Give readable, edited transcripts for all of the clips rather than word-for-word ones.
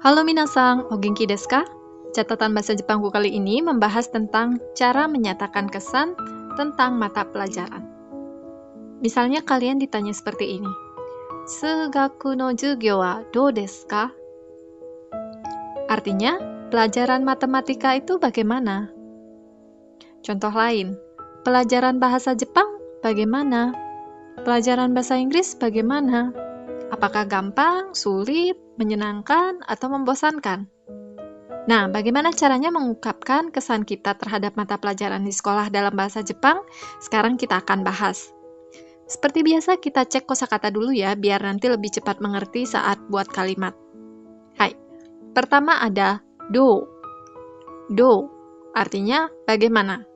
Halo minasan, o genki desu ka? Catatan bahasa Jepangku kali ini membahas tentang cara menyatakan kesan tentang mata pelajaran. Misalnya kalian ditanya seperti ini. Sugaku no jugyo wa dou desu ka? Artinya, pelajaran matematika itu bagaimana? Contoh lain, pelajaran bahasa Jepang bagaimana? Pelajaran bahasa Inggris bagaimana? Apakah gampang, sulit, menyenangkan, atau membosankan? Nah, bagaimana caranya mengungkapkan kesan kita terhadap mata pelajaran di sekolah dalam bahasa Jepang? Sekarang kita akan bahas. Seperti biasa, kita cek kosakata dulu ya, biar nanti lebih cepat mengerti saat buat kalimat. Hai, pertama ada do. Do, artinya bagaimana?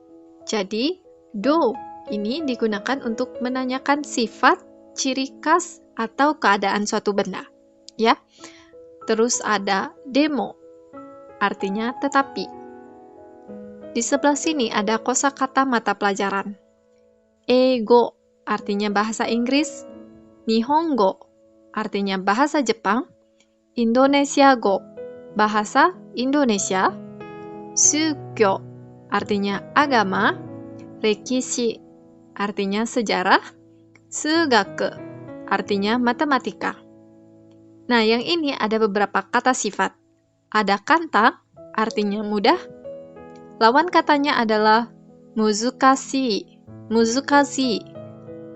Jadi, do ini digunakan untuk menanyakan sifat, ciri khas, atau keadaan suatu benda. Ya. Terus ada demo, artinya tetapi. Di sebelah sini ada kosakata mata pelajaran. Eigo, artinya bahasa Inggris. Nihongo, artinya bahasa Jepang. Indonesia go, bahasa Indonesia. Sugyo, artinya agama. Rekishi, artinya sejarah. Sugaku, artinya matematika. Nah, yang ini ada beberapa kata sifat. Ada kanta, artinya mudah. Lawan katanya adalah muzukashi. Muzukashi,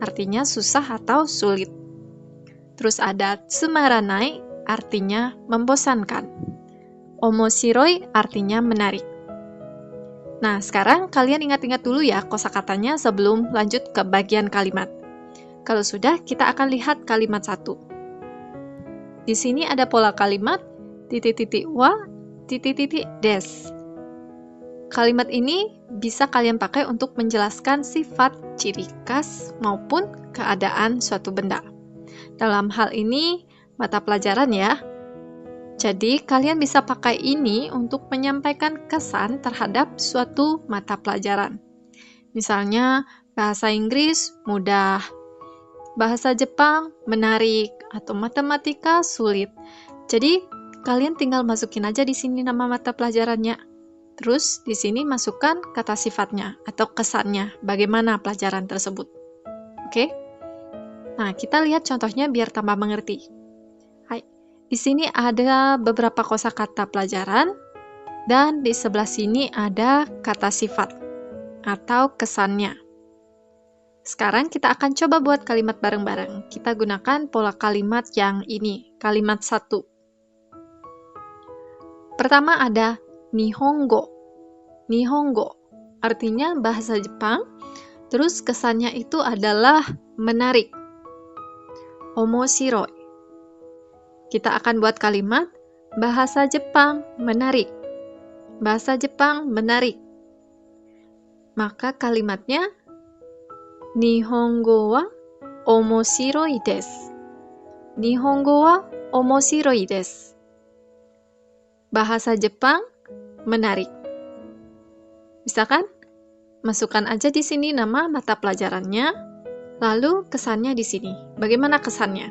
artinya susah atau sulit. Terus ada tsumaranai, artinya membosankan. Omoshiroi, artinya menarik. Nah, sekarang kalian ingat-ingat dulu ya kosakatanya sebelum lanjut ke bagian kalimat. Kalau sudah, kita akan lihat kalimat 1. Di sini ada pola kalimat titik-titik wa, titik-titik des. Kalimat ini bisa kalian pakai untuk menjelaskan sifat, ciri khas, maupun keadaan suatu benda. Dalam hal ini, mata pelajaran ya. Jadi, kalian bisa pakai ini untuk menyampaikan kesan terhadap suatu mata pelajaran. Misalnya, bahasa Inggris mudah, bahasa Jepang menarik, atau matematika sulit. Jadi, kalian tinggal masukin aja di sini nama mata pelajarannya. Terus, di sini masukkan kata sifatnya atau kesannya, bagaimana pelajaran tersebut. Oke? Nah, kita lihat contohnya biar tambah mengerti. Hai, di sini ada beberapa kosakata pelajaran, dan di sebelah sini ada kata sifat atau kesannya. Sekarang kita akan coba buat kalimat bareng-bareng. Kita gunakan pola kalimat yang ini, kalimat 1. Pertama ada Nihongo. Nihongo, artinya bahasa Jepang, terus kesannya itu adalah menarik. Omoshiroi. Kita akan buat kalimat bahasa Jepang menarik. Bahasa Jepang menarik. Maka kalimatnya Nihongo wa omoshiroi desu. Nihongo wa omoshiroi desu. Bahasa Jepang menarik. Bisa kan? Masukkan aja di sini nama mata pelajarannya, lalu kesannya di sini. Bagaimana kesannya?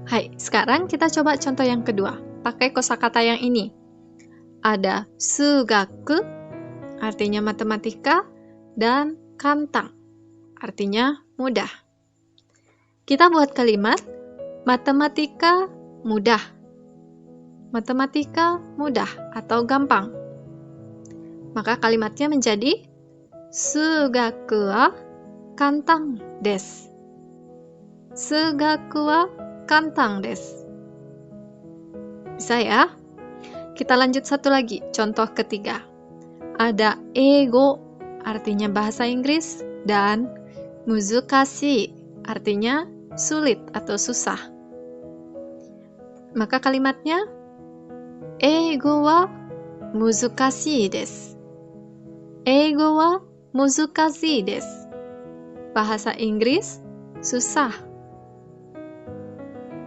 Hai, sekarang kita coba contoh yang kedua. Pakai kosakata yang ini. Ada sugaku, artinya matematika, dan kantang, artinya mudah. Kita buat kalimat matematika mudah. Matematika mudah atau gampang. Maka kalimatnya menjadi sugaku wa kantang desu. Sugaku wa kantang desu. Bisa ya? Kita lanjut satu lagi, contoh ketiga. Ada eigo, artinya bahasa Inggris, dan muzukashi, artinya sulit atau susah. Maka kalimatnya eigo wa muzukashi desu. Eigo wa muzukashi desu. Bahasa Inggris susah.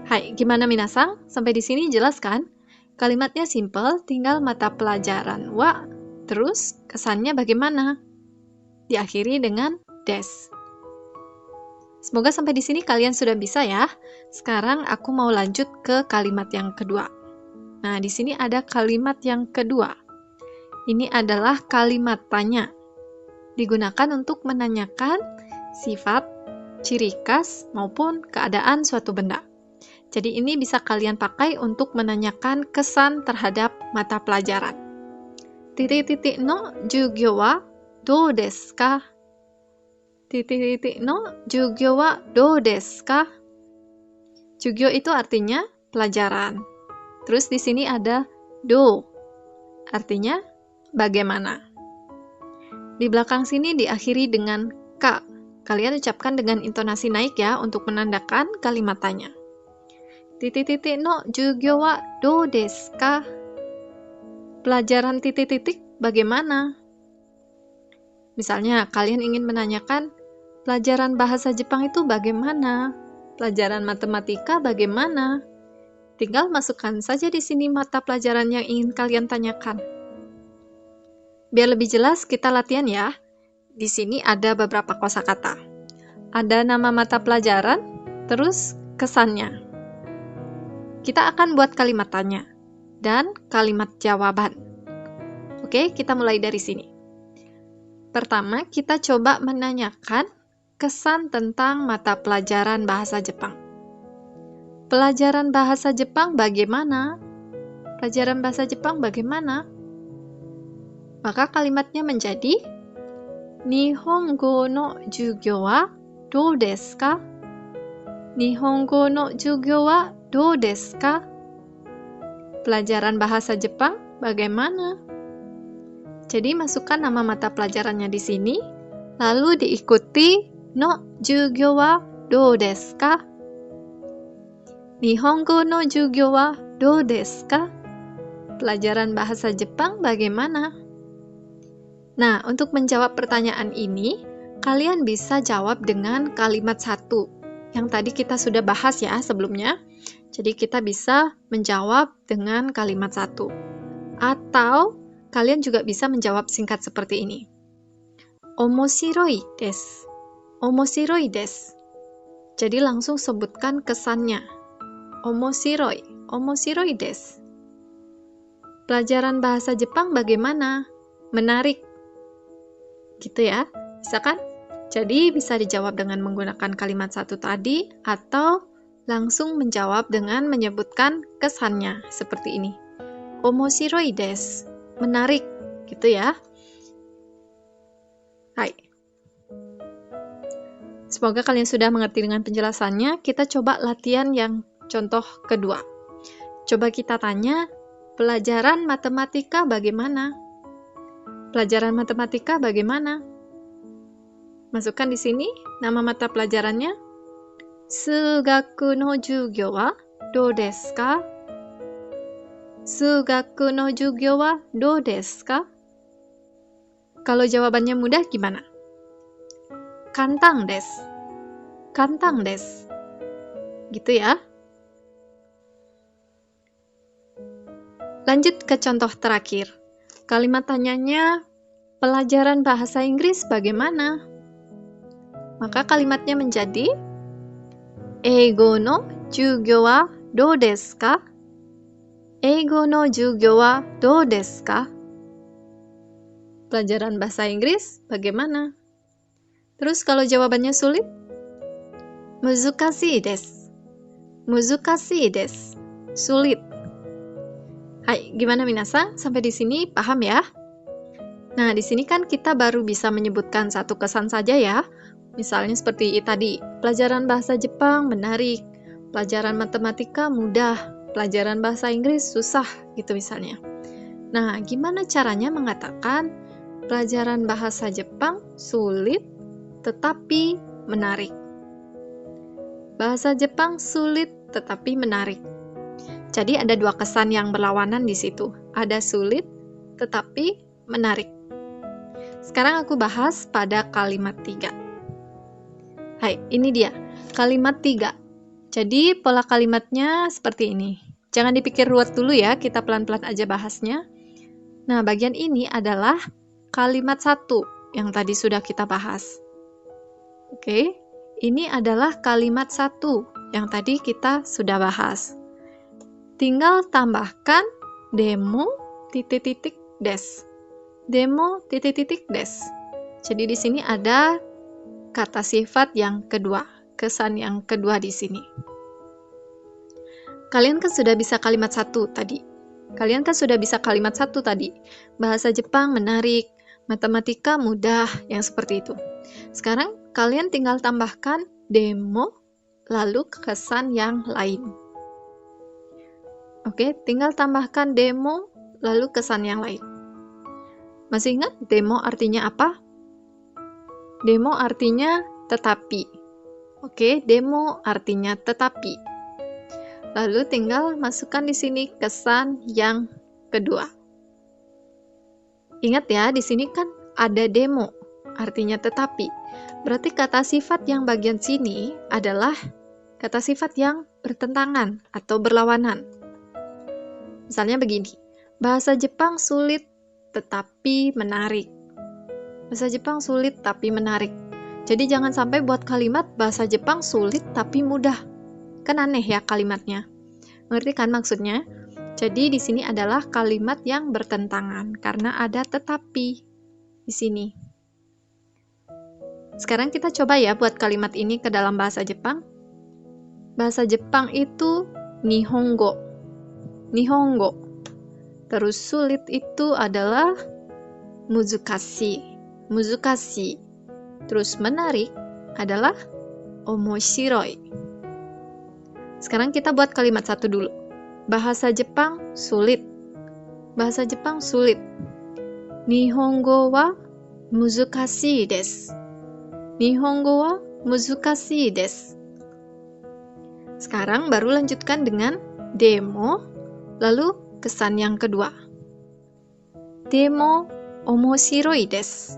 Hai, gimana minasan? Sampai di sini jelas kan? Kalimatnya simple, tinggal mata pelajaran wa, terus kesannya bagaimana? Diakhiri dengan des. Semoga sampai di sini kalian sudah bisa ya. Sekarang aku mau lanjut ke kalimat yang kedua. Nah, di sini ada kalimat yang kedua. Ini adalah kalimat tanya. Digunakan untuk menanyakan sifat, ciri khas, maupun keadaan suatu benda. Jadi ini bisa kalian pakai untuk menanyakan kesan terhadap mata pelajaran. Titik-titik no jugyo wa dou desu ka? Titik-titik no jugyo wa dou desu ka? Jugyo itu artinya pelajaran. Terus di sini ada do, artinya bagaimana. Di belakang sini diakhiri dengan ka. Kalian ucapkan dengan intonasi naik ya untuk menandakan kalimat tanya. Titik-titik no jugyo wa dou desu ka? Pelajaran titik-titik bagaimana? Misalnya, kalian ingin menanyakan pelajaran bahasa Jepang itu bagaimana? Pelajaran matematika bagaimana? Tinggal masukkan saja di sini mata pelajaran yang ingin kalian tanyakan. Biar lebih jelas, kita latihan ya. Di sini ada beberapa kosakata. Ada nama mata pelajaran, terus kesannya. Kita akan buat kalimat tanya dan kalimat jawaban. Oke, kita mulai dari sini. Pertama, kita coba menanyakan kesan tentang mata pelajaran bahasa Jepang. Pelajaran bahasa Jepang bagaimana? Pelajaran bahasa Jepang bagaimana? Maka kalimatnya menjadi Nihongo no jugyo wa dou desu ka? Nihongo no jugyo wa dou desu ka? Pelajaran bahasa Jepang bagaimana? Jadi masukkan nama mata pelajarannya di sini, lalu diikuti no jugyo wa dou desu ka? Nihongo no jugyo wa dou desu ka? Pelajaran bahasa Jepang bagaimana? Nah, untuk menjawab pertanyaan ini, kalian bisa jawab dengan kalimat satu yang tadi kita sudah bahas ya sebelumnya. Jadi kita bisa menjawab dengan kalimat satu. Atau kalian juga bisa menjawab singkat seperti ini. Omoshiroi desu. Omoshiroi desu. Jadi langsung sebutkan kesannya. Omoshiroi. Omoshiroi desu. Pelajaran bahasa Jepang bagaimana? Menarik. Gitu ya. Bisa kan? Jadi bisa dijawab dengan menggunakan kalimat satu tadi atau langsung menjawab dengan menyebutkan kesannya seperti ini. Omoshiroi desu. Menarik, gitu ya. Hai. Semoga kalian sudah mengerti dengan penjelasannya. Kita coba latihan yang contoh kedua. Coba kita tanya, pelajaran matematika bagaimana? Pelajaran matematika bagaimana? Masukkan di sini nama mata pelajarannya. Sugaku no jugyo wa dou desu ka? Sugaku no jugyo wa dou desu ka? Kalau jawabannya mudah gimana? Kantang desu. Kantang desu. Gitu ya. Lanjut ke contoh terakhir. Kalimat tanyanya, pelajaran bahasa Inggris bagaimana? Maka kalimatnya menjadi Eigo no jugyo wa dou desu ka? Eigo no jugyo wa dou desu ka? Pelajaran bahasa Inggris bagaimana? Terus kalau jawabannya sulit? Muzukashii desu. Muzukashii desu. Sulit. Hai, gimana minasan? Sampai di sini paham ya? Nah, di sini kan kita baru bisa menyebutkan satu kesan saja ya. Misalnya seperti tadi, pelajaran bahasa Jepang menarik, pelajaran matematika mudah, pelajaran bahasa Inggris susah, gitu misalnya. Nah, gimana caranya mengatakan pelajaran bahasa Jepang sulit tetapi menarik? Bahasa Jepang sulit tetapi menarik. Jadi ada dua kesan yang berlawanan di situ. Ada sulit tetapi menarik. Sekarang aku bahas pada kalimat 3. Hai, ini dia. Kalimat 3. Jadi pola kalimatnya seperti ini. Jangan dipikir ruwet dulu ya, kita pelan-pelan aja bahasnya. Nah, bagian ini adalah kalimat 1 yang tadi sudah kita bahas. Oke, ini adalah kalimat 1 yang tadi kita sudah bahas. Tinggal tambahkan demo titik-titik des. Demo titik-titik des. Jadi di sini ada kata sifat yang kedua, kesan yang kedua di sini. Kalian kan sudah bisa kalimat satu tadi. Bahasa Jepang menarik, matematika mudah, yang seperti itu. Sekarang kalian tinggal tambahkan demo, lalu kesan yang lain. Oke, tinggal tambahkan demo, lalu kesan yang lain. Masih ingat demo artinya apa? Demo artinya tetapi. Oke, demo artinya tetapi. Lalu tinggal masukkan di sini kesan yang kedua. Ingat ya, di sini kan ada demo, artinya tetapi. Berarti kata sifat yang bagian sini adalah kata sifat yang bertentangan atau berlawanan. Misalnya begini, bahasa Jepang sulit tetapi menarik. Bahasa Jepang sulit tapi menarik. Jadi jangan sampai buat kalimat bahasa Jepang sulit tapi mudah. Kan aneh ya kalimatnya. Mengerti kan maksudnya? Jadi di sini adalah kalimat yang bertentangan karena ada tetapi di sini. Sekarang kita coba ya buat kalimat ini ke dalam bahasa Jepang. Bahasa Jepang itu nihongo. Nihongo. Terus sulit itu adalah muzukashi. Muzukashi. Terus menarik adalah omoshiroi. Sekarang kita buat kalimat satu dulu. Bahasa Jepang sulit. Bahasa Jepang sulit. Nihongo wa muzukashi desu. Nihongo wa muzukashi desu. Sekarang baru lanjutkan dengan demo, lalu kesan yang kedua. Demo omoshiroi desu.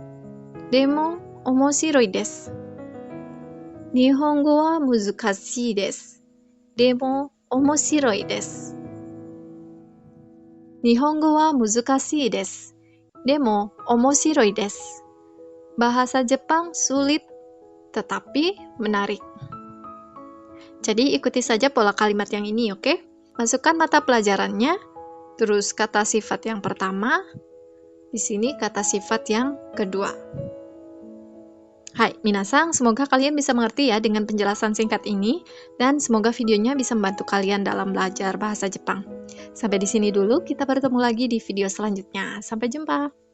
Demo omoshiroi desu. Nihongo wa muzukashi desu. Demo omoshiroi desu. Nihongo wa muzukashii desu. Demo omoshiroi desu. Bahasa Jepang sulit tetapi menarik. Jadi ikuti saja pola kalimat yang ini, oke? Masukkan mata pelajarannya, terus kata sifat yang pertama, di sini kata sifat yang kedua. Hai, minasang, semoga kalian bisa mengerti ya dengan penjelasan singkat ini, dan semoga videonya bisa membantu kalian dalam belajar bahasa Jepang. Sampai di sini dulu, kita bertemu lagi di video selanjutnya. Sampai jumpa!